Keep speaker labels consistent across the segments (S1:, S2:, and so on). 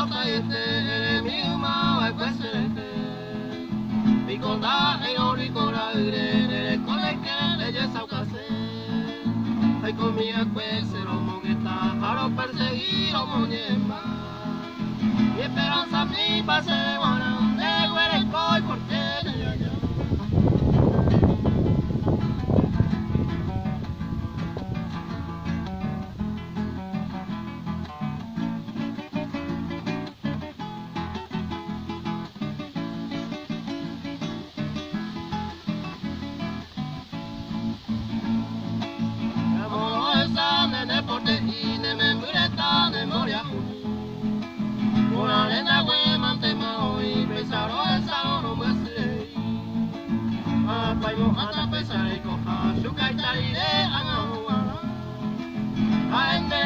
S1: este mi ma e quesete mi conda e non ricorda le cose che legge sa case ai comi a quesero moneta a perseguir o monema y esperanza mi pase de buena de guere coi porque ne me mureta ne moria una lenda we mantema hoy pesaro el salón no muestre a paimo ata pesare coja su caitare anawa a ende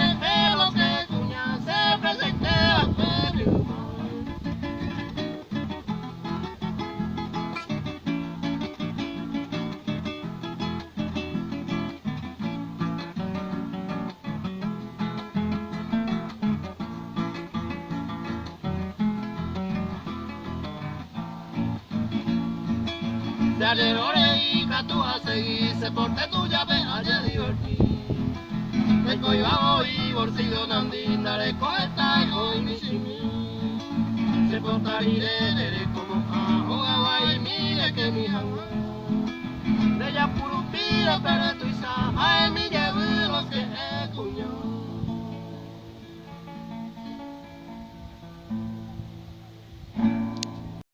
S1: los que cuña se presente a Pedro de errores y que tú a seguir se porte tu llave allá divertir el coibao y bolsillo nandín dale coeta y hoy mi chimi se portariré de como a y mire que mi jangua de ella puro pira pero tú y sa ay mi llevo los que